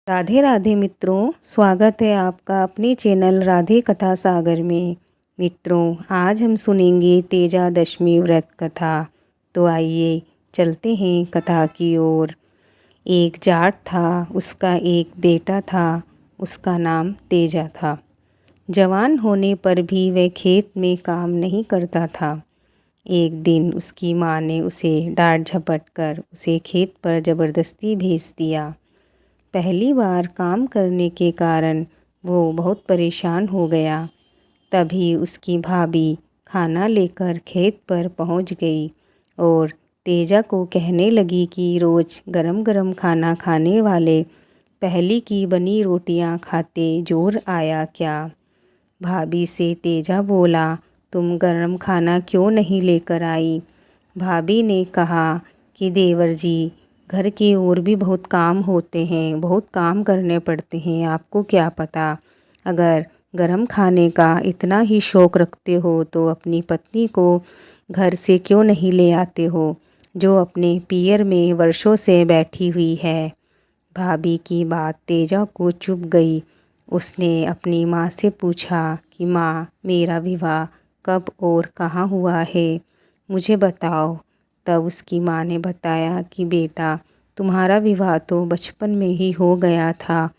राधे राधे मित्रों, स्वागत है आपका अपने चैनल राधे कथा सागर में। मित्रों, आज हम सुनेंगे तेजा दशमी व्रत कथा। तो आइए चलते हैं कथा की ओर। एक जाट था, उसका एक बेटा था। उसका नाम तेजा था। जवान होने पर भी वह खेत में काम नहीं करता था। एक दिन उसकी माँ ने उसे डांट झपट कर उसे खेत पर ज़बरदस्ती भेज दिया। पहली बार काम करने के कारण वो बहुत परेशान हो गया। तभी उसकी भाभी खाना लेकर खेत पर पहुंच गई और तेजा को कहने लगी कि रोज़ गरम गरम खाना खाने वाले पहली की बनी रोटियां खाते जोर आया क्या। भाभी से तेजा बोला, तुम गरम खाना क्यों नहीं लेकर आई। भाभी ने कहा कि देवर जी, घर की और भी बहुत काम होते हैं, बहुत काम करने पड़ते हैं, आपको क्या पता। अगर गरम खाने का इतना ही शौक़ रखते हो तो अपनी पत्नी को घर से क्यों नहीं ले आते हो, जो अपने पियर में वर्षों से बैठी हुई है। भाभी की बात तेजा को चुभ गई। उसने अपनी माँ से पूछा कि माँ, मेरा विवाह कब और कहाँ हुआ है, मुझे बताओ। तब उसकी माँ ने बताया कि बेटा, तुम्हारा विवाह तो बचपन में ही हो गया था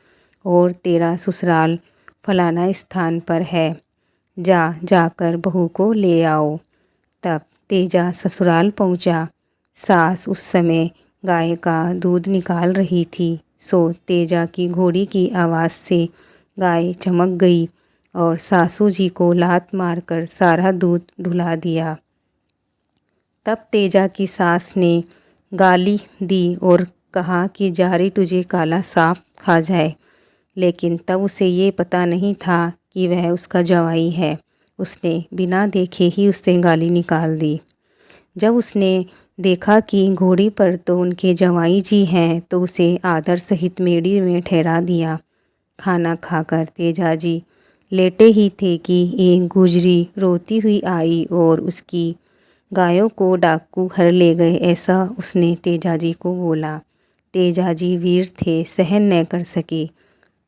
और तेरा ससुराल फलाना स्थान पर है, जाकर बहू को ले आओ। तब तेजा ससुराल पहुंचा। सास उस समय गाय का दूध निकाल रही थी, सो तेजा की घोड़ी की आवाज़ से गाय चमक गई और सासू जी को लात मारकर सारा दूध ढुला दिया। तब तेजा की सास ने गाली दी और कहा कि जारी तुझे काला सांप खा जाए। लेकिन तब उसे ये पता नहीं था कि वह उसका जवाई है। उसने बिना देखे ही उससे गाली निकाल दी। जब उसने देखा कि घोड़ी पर तो उनके जवाई जी हैं, तो उसे आदर सहित मेड़ी में ठहरा दिया। खाना खाकर तेजा जी लेटे ही थे कि एक गुजरी रोती हुई आई और उसकी गायों को डाकू घर ले गए, ऐसा उसने तेजा जी को बोला। तेजा जी वीर थे, सहन न कर सके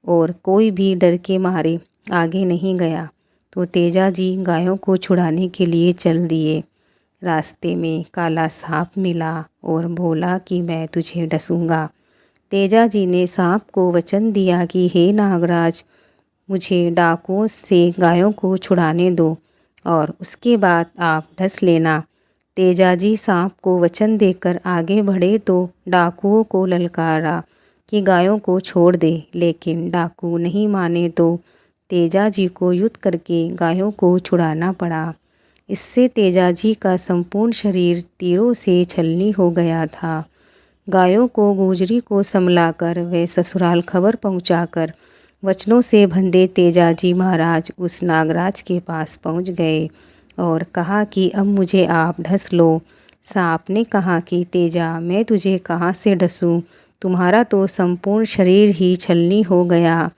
और कोई भी डर के मारे आगे नहीं गया। तो तेजा जी गायों को छुड़ाने के लिए चल दिए। रास्ते में काला सांप मिला और बोला कि मैं तुझे डसूंगा। तेजा जी ने सांप को वचन दिया कि हे नागराज, मुझे डाकुओं से गायों को छुड़ाने दो और उसके बाद आप डस लेना। तेजा जी सांप को वचन देकर आगे बढ़े तो डाकुओं को ललकारा कि गायों को छोड़ दे, लेकिन डाकू नहीं माने तो तेजा जी को युद्ध करके गायों को छुड़ाना पड़ा। इससे तेजा जी का संपूर्ण शरीर तीरों से छलनी हो गया था। गायों को गुजरी को संभलाकर वे ससुराल खबर पहुंचाकर वचनों से बंधे तेजा जी महाराज उस नागराज के पास पहुंच गए और कहा कि अब मुझे आप ढस लो। सांप ने कहा कि तेजा, मैं तुझे कहाँ से ढसूं, तुम्हारा तो संपूर्ण शरीर ही छलनी हो गया।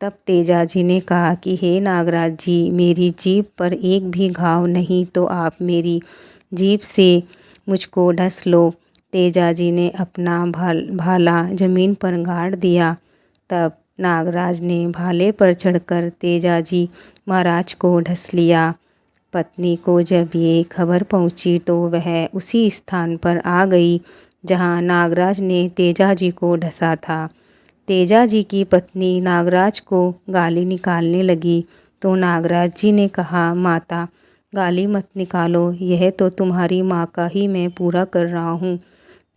तब तेजा जी ने कहा कि हे नागराज जी, मेरी जीभ पर एक भी घाव नहीं, तो आप मेरी जीभ से मुझको ढस लो। तेजा जी ने अपना भाला जमीन पर गाड़ दिया। तब नागराज ने भाले पर चढ़कर तेजा जी महाराज को ढस लिया। पत्नी को जब ये खबर पहुंची तो वह उसी स्थान पर आ गई जहां नागराज ने तेजा जी को ढसा था। तेजा जी की पत्नी नागराज को गाली निकालने लगी तो नागराज जी ने कहा, माता, गाली मत निकालो, यह तो तुम्हारी माँ का ही मैं पूरा कर रहा हूँ।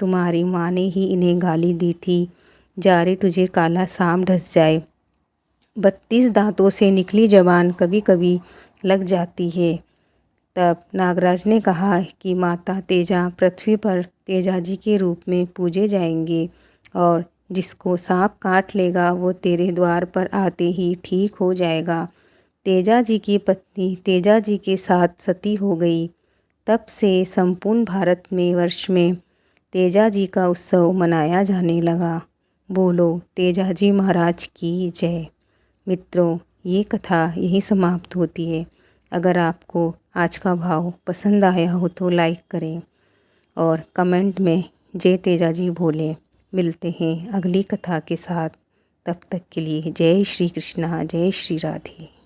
तुम्हारी माँ ने ही इन्हें गाली दी थी, जारे तुझे काला सांप ढस जाए। 32 दांतों से निकली जबान कभी कभी लग जाती है। तब नागराज ने कहा कि माता तेजा पृथ्वी पर तेजा जी के रूप में पूजे जाएंगे और जिसको सांप काट लेगा वो तेरे द्वार पर आते ही ठीक हो जाएगा। तेजा जी की पत्नी तेजा जी के साथ सती हो गई। तब से संपूर्ण भारत में वर्ष में तेजा जी का उत्सव मनाया जाने लगा। बोलो तेजा जी महाराज की जय। मित्रों, ये कथा यही समाप्त होती है। अगर आपको आज का भाव पसंद आया हो तो लाइक करें और कमेंट में जय तेजा जी बोलें। मिलते हैं अगली कथा के साथ। तब तक के लिए जय श्री कृष्णा, जय श्री राधे।